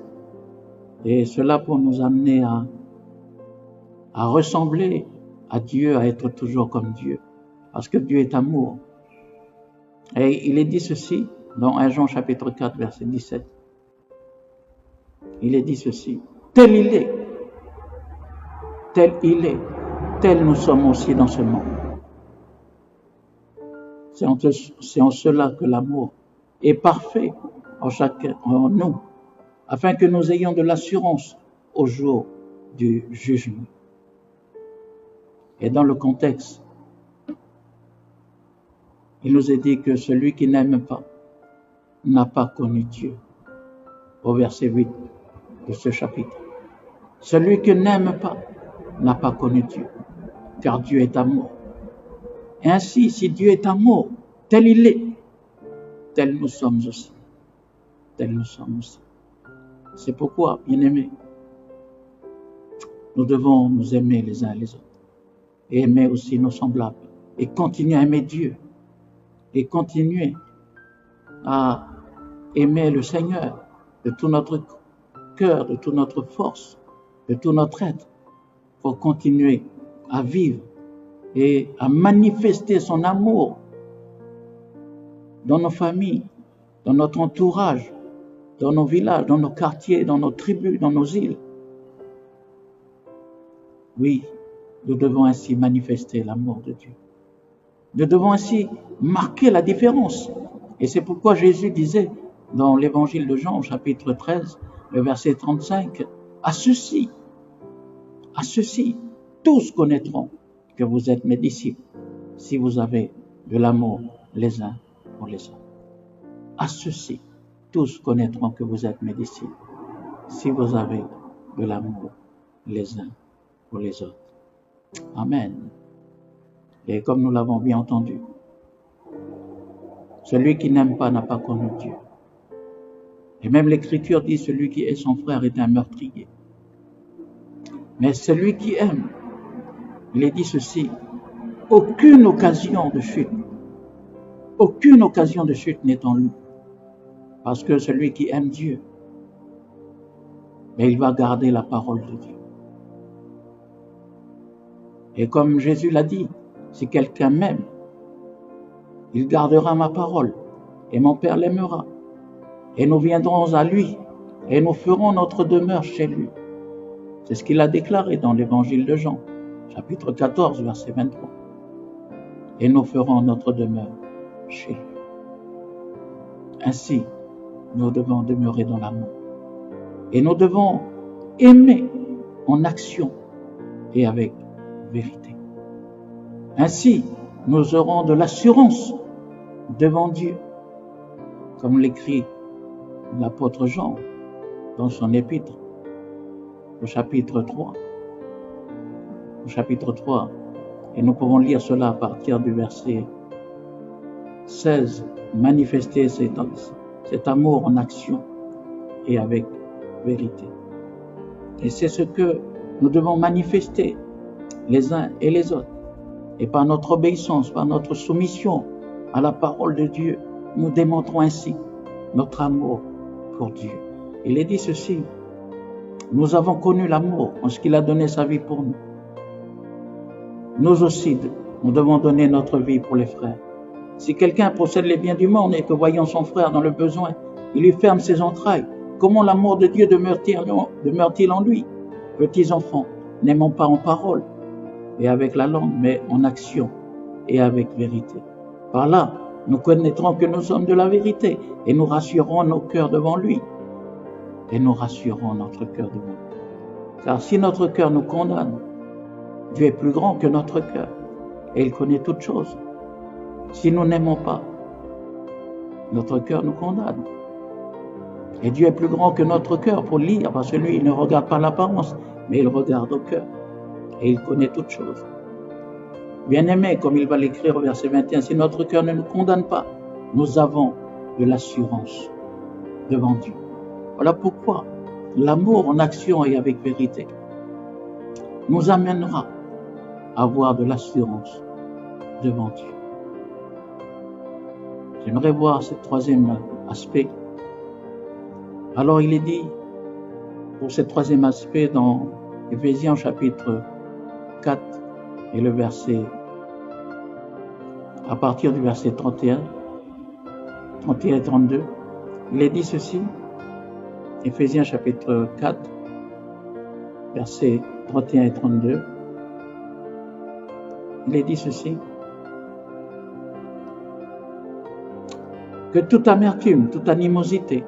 et cela pour nous amener à ressembler à Dieu, à être toujours comme Dieu, parce que Dieu est amour. Et il est dit ceci dans 1 Jean chapitre 4, verset 17. Il est dit ceci, tel il est, tel nous sommes aussi dans ce monde. C'est en cela que l'amour est parfait en nous, afin que nous ayons de l'assurance au jour du jugement. Et dans le contexte, il nous est dit que celui qui n'aime pas n'a pas connu Dieu. Au verset 8 de ce chapitre. Celui qui n'aime pas n'a pas connu Dieu, car Dieu est amour. Et ainsi, si Dieu est amour, tel il est, tel nous sommes aussi. Tel nous sommes aussi. C'est pourquoi, bien-aimés, nous devons nous aimer les uns les autres, et aimer aussi nos semblables, et continuer à aimer Dieu, et continuer à aimer le Seigneur de tout notre cœur, de toute notre force, de tout notre être, pour continuer à vivre et à manifester son amour dans nos familles, dans notre entourage, dans nos villages, dans nos quartiers, dans nos tribus, dans nos îles. Oui, nous devons ainsi manifester l'amour de Dieu. Nous devons ainsi marquer la différence. Et c'est pourquoi Jésus disait dans l'évangile de Jean, chapitre 13, le verset 35, à ceci, tous connaîtront que vous êtes mes disciples, si vous avez de l'amour les uns pour les autres. À ceci, tous connaîtront que vous êtes mes disciples, si vous avez de l'amour les uns pour les autres. Amen. Et comme nous l'avons bien entendu, celui qui n'aime pas n'a pas connu Dieu. Et même l'Écriture dit, celui qui est son frère est un meurtrier. Mais celui qui aime, il est dit ceci, aucune occasion de chute n'est en lui. Parce que celui qui aime Dieu, mais il va garder la parole de Dieu. Et comme Jésus l'a dit, si quelqu'un m'aime, il gardera ma parole, et mon Père l'aimera. Et nous viendrons à lui, et nous ferons notre demeure chez lui. C'est ce qu'il a déclaré dans l'évangile de Jean, chapitre 14, verset 23. Et nous ferons notre demeure chez lui. Ainsi, nous devons demeurer dans l'amour. Et nous devons aimer en action et avec vérité. Ainsi, nous aurons de l'assurance devant Dieu, comme l'écrit l'apôtre Jean dans son épître, au chapitre 3. Au chapitre 3, et nous pouvons lire cela à partir du verset 16, manifester cet amour en action et avec vérité. Et c'est ce que nous devons manifester les uns et les autres. Et par notre obéissance, par notre soumission à la parole de Dieu, nous démontrons ainsi notre amour pour Dieu. Il est dit ceci, nous avons connu l'amour en ce qu'il a donné sa vie pour nous. Nous aussi, nous devons donner notre vie pour les frères. Si quelqu'un possède les biens du monde et que voyant son frère dans le besoin, il lui ferme ses entrailles, comment l'amour de Dieu demeure-t-il en lui? Petits enfants, n'aimons pas en parole et avec la langue, mais en action et avec vérité. Par là, nous connaîtrons que nous sommes de la vérité et nous rassurerons nos cœurs devant lui. Et nous rassurerons notre cœur devant lui. Car si notre cœur nous condamne, Dieu est plus grand que notre cœur et il connaît toutes choses. Si nous n'aimons pas, Notre cœur nous condamne. Et Dieu est plus grand que notre cœur pour lire, parce que lui, il ne regarde pas l'apparence, mais il regarde au cœur. Et il connaît toutes choses. Bien-aimé, comme il va l'écrire au verset 21, si notre cœur ne nous condamne pas, nous avons de l'assurance devant Dieu. Voilà pourquoi l'amour en action et avec vérité nous amènera à avoir de l'assurance devant Dieu. J'aimerais voir ce troisième aspect. Alors il est dit, pour ce troisième aspect, dans Éphésiens chapitre 4 et le verset, à partir du verset 31 et 32, il est dit ceci, Éphésiens chapitre 4, versets 31 et 32, il est dit ceci, que toute amertume, toute animosité,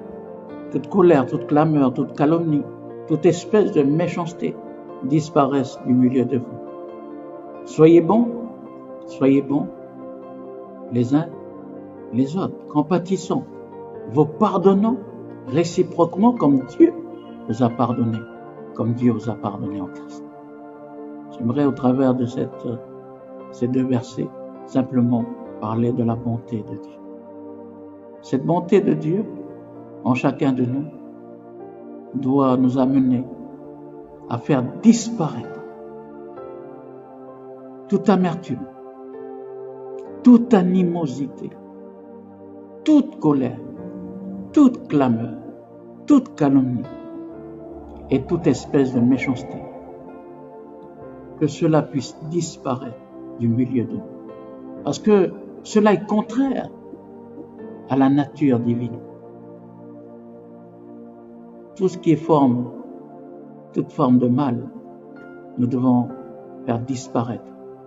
toute colère, toute clameur, toute calomnie, toute espèce de méchanceté disparaissent du milieu de vous. Soyez bons, les uns les autres, compatissants, vous pardonnant réciproquement comme Dieu vous a pardonné, en Christ. J'aimerais au travers de ces deux versets simplement parler de la bonté de Dieu. Cette bonté de Dieu en chacun de nous doit nous amener à faire disparaître toute amertume, toute animosité, toute colère, toute clameur, toute calomnie et toute espèce de méchanceté. Que cela puisse disparaître du milieu de nous. Parce que cela est contraire à la nature divine. Tout ce qui est toute forme de mal, nous devons faire disparaître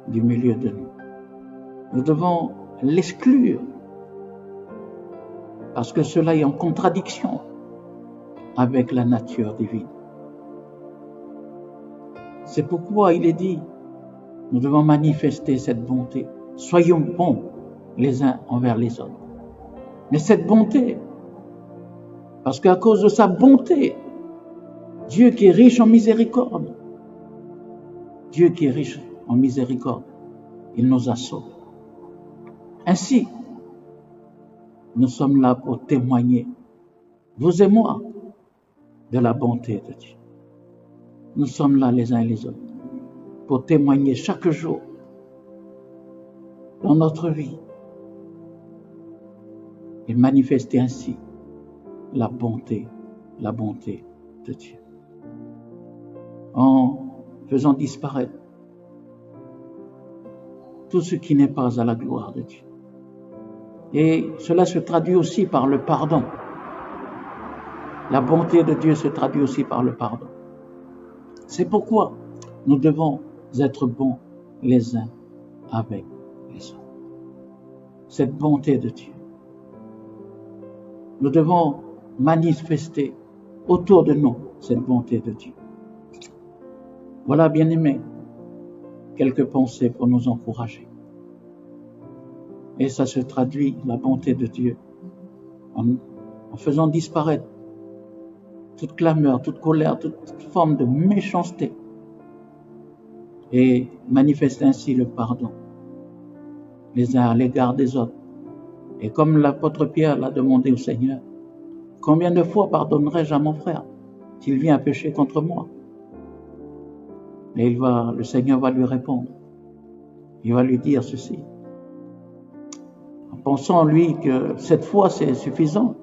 du milieu de nous. Nous devons l'exclure parce que cela est en contradiction avec la nature divine. C'est pourquoi il est dit, nous devons manifester cette bonté. Soyons bons les uns envers les autres. Mais cette bonté, parce qu'à cause de sa bonté, Dieu qui est riche en miséricorde, il nous a sauvés. Ainsi, nous sommes là pour témoigner, vous et moi, de la bonté de Dieu. Nous sommes là les uns et les autres pour témoigner chaque jour dans notre vie et manifester ainsi la bonté de Dieu. En faisant disparaître tout ce qui n'est pas à la gloire de Dieu. Et cela se traduit aussi par le pardon. La bonté de Dieu se traduit aussi par le pardon. C'est pourquoi nous devons être bons les uns avec les autres. Cette bonté de Dieu. Nous devons manifester autour de nous cette bonté de Dieu. Voilà, bien-aimés, quelques pensées pour nous encourager. Et ça se traduit, la bonté de Dieu, en faisant disparaître toute clameur, toute colère, toute forme de méchanceté et manifester ainsi le pardon les uns à l'égard des autres. Et comme l'apôtre Pierre l'a demandé au Seigneur, combien de fois pardonnerai-je à mon frère s'il vient à pécher contre moi? Et le Seigneur va lui répondre. Il va lui dire ceci. En pensant lui que cette fois c'est suffisant.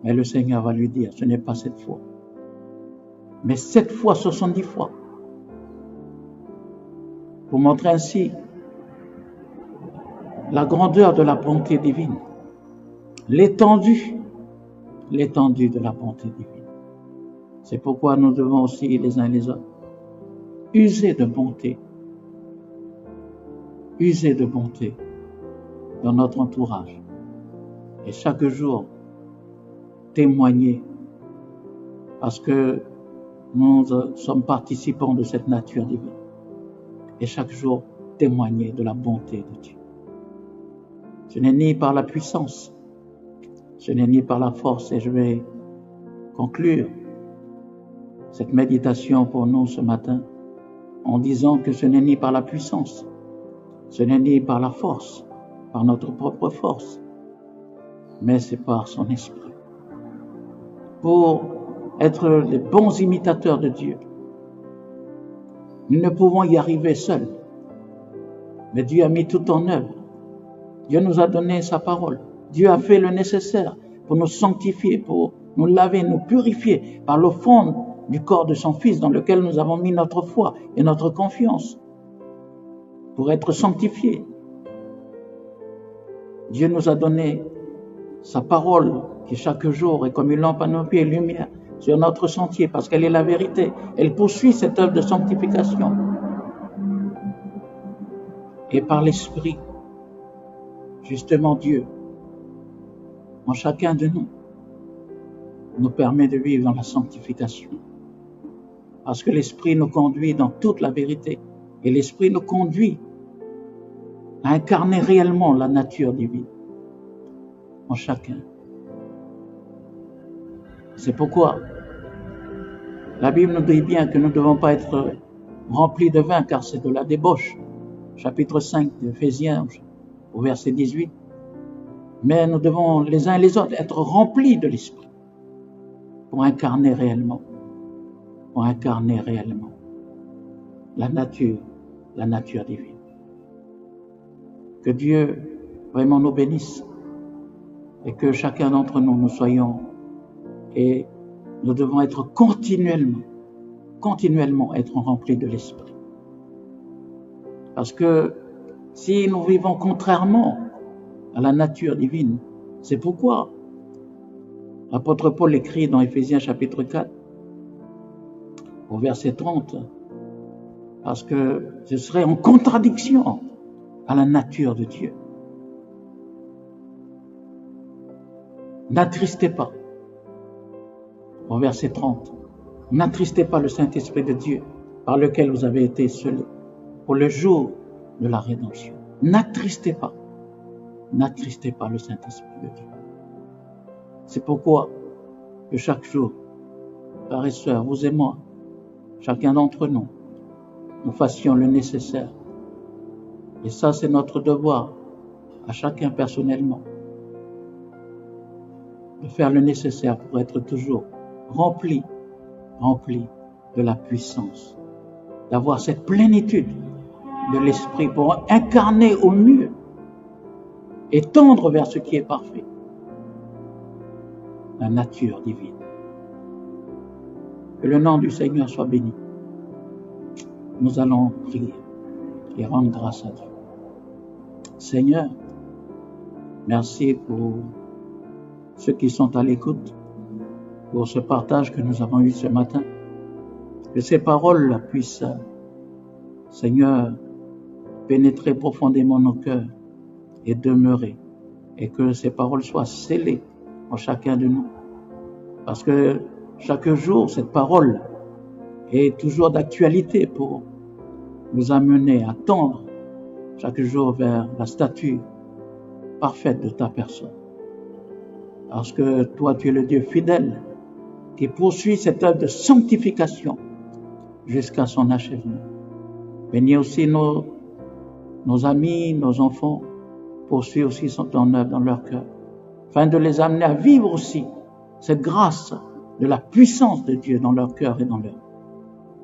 Mais le Seigneur va lui dire, ce n'est pas cette fois. Mais 7 fois, 70 fois. Pour montrer ainsi la grandeur de la bonté divine. L'étendue de la bonté divine. C'est pourquoi nous devons aussi, les uns et les autres, user de bonté dans notre entourage. Et chaque jour, témoigner, parce que nous sommes participants de cette nature divine. Et chaque jour, témoigner de la bonté de Dieu. Ce n'est ni par la puissance Ce n'est ni par la force, et je vais conclure cette méditation pour nous ce matin en disant que ce n'est ni par la puissance, ce n'est ni par la force, par notre propre force, mais c'est par son esprit. Pour être les bons imitateurs de Dieu, nous ne pouvons y arriver seuls, mais Dieu a mis tout en œuvre. Dieu nous a donné sa parole. Dieu a fait le nécessaire pour nous sanctifier, pour nous laver, nous purifier par l'offrande du corps de son Fils dans lequel nous avons mis notre foi et notre confiance pour être sanctifiés. Dieu nous a donné sa parole qui chaque jour est comme une lampe à nos pieds et lumière sur notre sentier parce qu'elle est la vérité. Elle poursuit cette œuvre de sanctification. Et par l'Esprit, justement Dieu, en chacun de nous permet de vivre dans la sanctification. Parce que l'Esprit nous conduit dans toute la vérité. Et l'Esprit nous conduit à incarner réellement la nature divine en chacun. C'est pourquoi la Bible nous dit bien que nous ne devons pas être remplis de vin, car c'est de la débauche. Chapitre 5 d'Éphésiens, au verset 18. Mais nous devons les uns et les autres être remplis de l'Esprit pour incarner réellement la nature divine. Que Dieu vraiment nous bénisse et que chacun d'entre nous soyons, et nous devons être continuellement être remplis de l'Esprit. Parce que si nous vivons contrairement à la nature divine, c'est pourquoi l'apôtre Paul écrit dans Éphésiens chapitre 4, au verset 30, parce que ce serait en contradiction à la nature de Dieu. N'attristez pas, au verset 30, n'attristez pas le Saint-Esprit de Dieu par lequel vous avez été scellés pour le jour de la rédemption. N'attristez pas le Saint-Esprit de Dieu. C'est pourquoi que chaque jour, frères et sœurs, vous et moi, chacun d'entre nous fassions le nécessaire. Et ça, c'est notre devoir, à chacun personnellement, de faire le nécessaire pour être toujours rempli de la puissance, d'avoir cette plénitude de l'Esprit pour incarner au mieux et tendre vers ce qui est parfait, la nature divine. Que le nom du Seigneur soit béni. Nous allons prier et rendre grâce à Dieu. Seigneur, merci pour ceux qui sont à l'écoute, pour ce partage que nous avons eu ce matin. Que ces paroles puissent, Seigneur, pénétrer profondément nos cœurs et demeurer. Et que ces paroles soient scellées en chacun de nous. Parce que chaque jour, cette parole est toujours d'actualité pour nous amener à tendre chaque jour vers la statue parfaite de ta personne. Parce que toi, tu es le Dieu fidèle qui poursuit cette œuvre de sanctification jusqu'à son achèvement. Bénis aussi nos amis, nos enfants, poursuis aussi ton œuvre dans leur cœur, afin de les amener à vivre aussi cette grâce de la puissance de Dieu dans leur cœur et dans leur vie.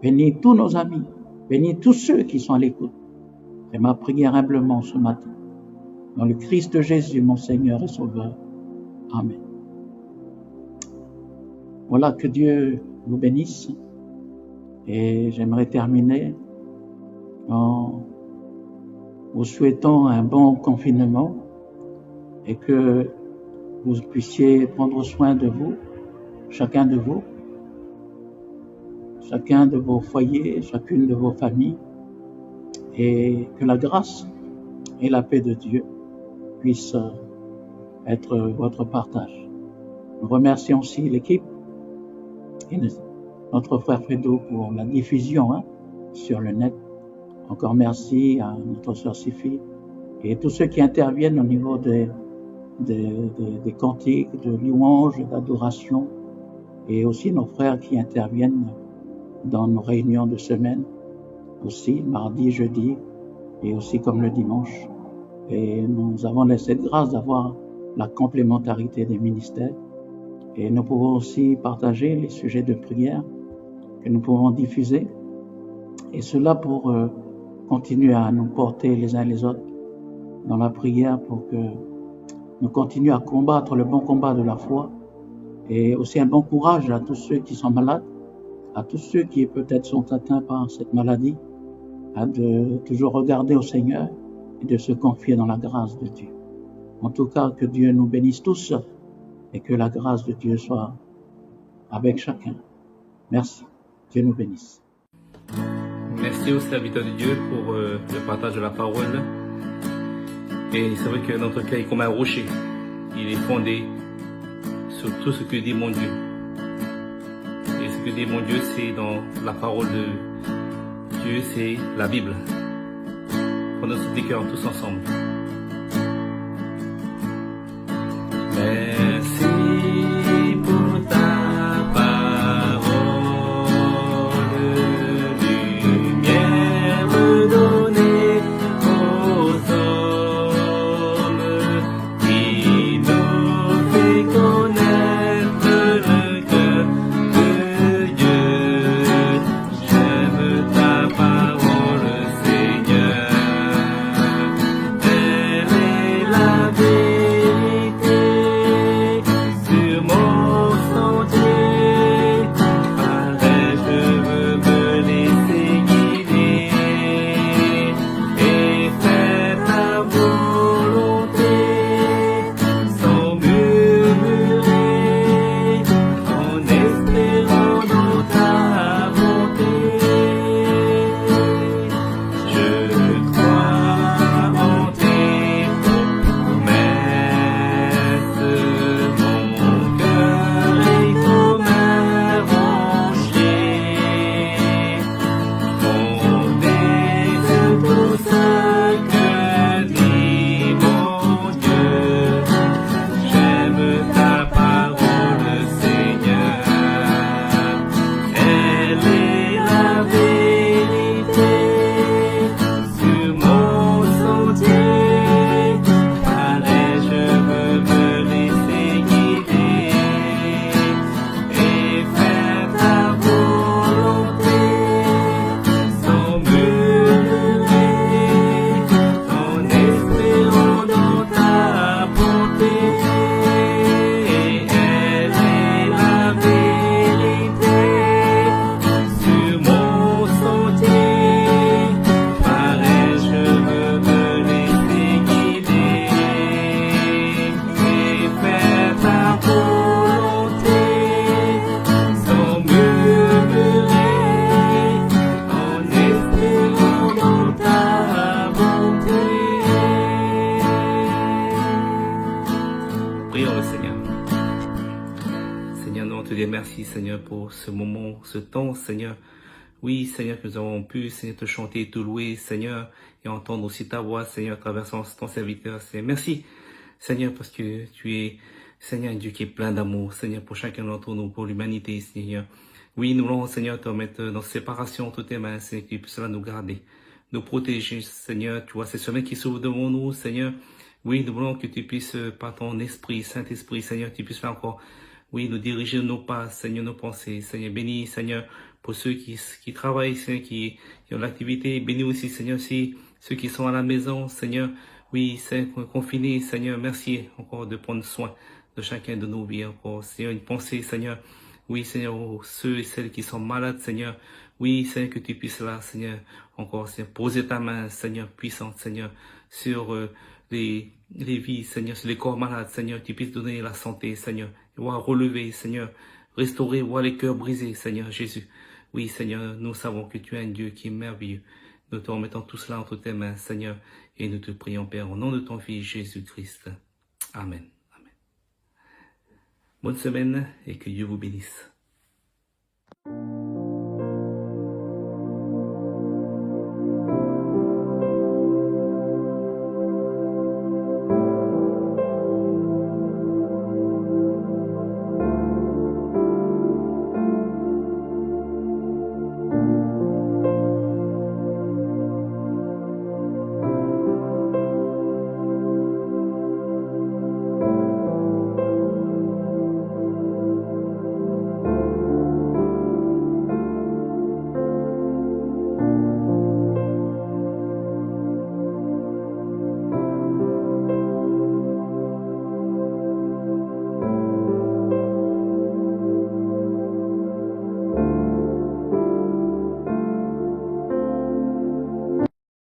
Bénis tous nos amis, bénis tous ceux qui sont à l'écoute. C'est ma prière humblement ce matin. Dans le Christ Jésus, mon Seigneur et Sauveur. Amen. Voilà, que Dieu vous bénisse. Et j'aimerais terminer en vous souhaitant un bon confinement et que vous puissiez prendre soin de vous, chacun de vous, chacun de vos foyers, chacune de vos familles, et que la grâce et la paix de Dieu puissent être votre partage. Nous remercions aussi l'équipe et notre frère Fredo pour la diffusion sur le net. Encore merci à notre sœur Sifi et tous ceux qui interviennent au niveau des des cantiques, de louanges, d'adoration, et aussi nos frères qui interviennent dans nos réunions de semaine, aussi mardi, jeudi, et aussi comme le dimanche. Et nous avons cette grâce d'avoir la complémentarité des ministères. Et nous pouvons aussi partager les sujets de prière que nous pouvons diffuser. Et cela pour continuer à nous porter les uns les autres dans la prière, pour que nous continuions à combattre le bon combat de la foi. Et aussi un bon courage à tous ceux qui sont malades, à tous ceux qui peut-être sont atteints par cette maladie, à de toujours regarder au Seigneur et de se confier dans la grâce de Dieu. En tout cas, que Dieu nous bénisse tous et que la grâce de Dieu soit avec chacun. Merci. Dieu nous bénisse. Merci aux serviteurs de Dieu pour le partage de la parole. Et c'est vrai que notre cœur est comme un rocher. Il est fondé sur tout ce que dit mon Dieu. Et ce que dit mon Dieu, c'est dans la parole de Dieu, c'est la Bible. Prenons ce cœur tous ensemble. Merci pour ta parole, lumière donnée aux hommes, qui nous fait connaître le cœur de Dieu. J'aime ta parole, Seigneur. Elle est la vérité sur mon sentier. Pareil, je veux me laisser guider et faire ta volonté sans murmurer, en espérant dans ta bonté. Je crois en tes promesses, mon cœur est comme un rocher, fondé sur tout ce que dit mon Dieu. J'aime ta parole, Seigneur. Elle est la vérité sur mon sentier. Pareil, je veux me laisser guider et faire ta volonté sans murmurer, en espérant dans ta bonté. Elle est la vérité sur mon sentier. Pareil, je veux me laisser guider et faire ta volonté sans murmurer, en espérant dans ta bonté. Prions le Seigneur. Seigneur, nous te disons merci, Seigneur, pour ce moment, ce temps, Seigneur. Oui, Seigneur, que nous avons pu, Seigneur, te chanter, te louer, Seigneur, et entendre aussi ta voix, Seigneur, à travers ton serviteur, Seigneur. Merci, Seigneur, parce que tu es, Seigneur, un Dieu qui est plein d'amour, Seigneur, pour chacun d'entre nous, pour l'humanité, Seigneur. Oui, nous voulons, Seigneur, te remettre dans séparation toutes tes mains, Seigneur, que tu puisses nous garder, nous protéger, Seigneur. Tu vois ces semaines qui s'ouvrent devant nous, Seigneur. Oui, nous voulons que tu puisses, par ton esprit, Saint-Esprit, Seigneur, tu puisses là encore, oui, nous diriger nos pas, Seigneur, nos pensées, Seigneur. Bénis, Seigneur, pour ceux qui travaillent, Seigneur, qui ont l'activité. Bénis aussi, Seigneur, aussi ceux qui sont à la maison, Seigneur. Oui, Seigneur, confinés, Seigneur, merci encore de prendre soin de chacun de nos vies encore. Seigneur, une pensée, Seigneur. Oui, Seigneur, ceux et celles qui sont malades, Seigneur. Oui, Seigneur, que tu puisses là, Seigneur, encore, Seigneur, poser ta main, Seigneur, puissante, Seigneur, sur les vies, Seigneur, sur les corps malades, Seigneur, tu puisses donner la santé, Seigneur, voir relever, Seigneur, restaurer, voir les cœurs brisés, Seigneur Jésus. Oui, Seigneur, nous savons que tu es un Dieu qui est merveilleux. Nous te remettons tout cela entre tes mains, Seigneur, et nous te prions, Père, au nom de ton Fils Jésus-Christ. Amen. Amen. Bonne semaine et que Dieu vous bénisse.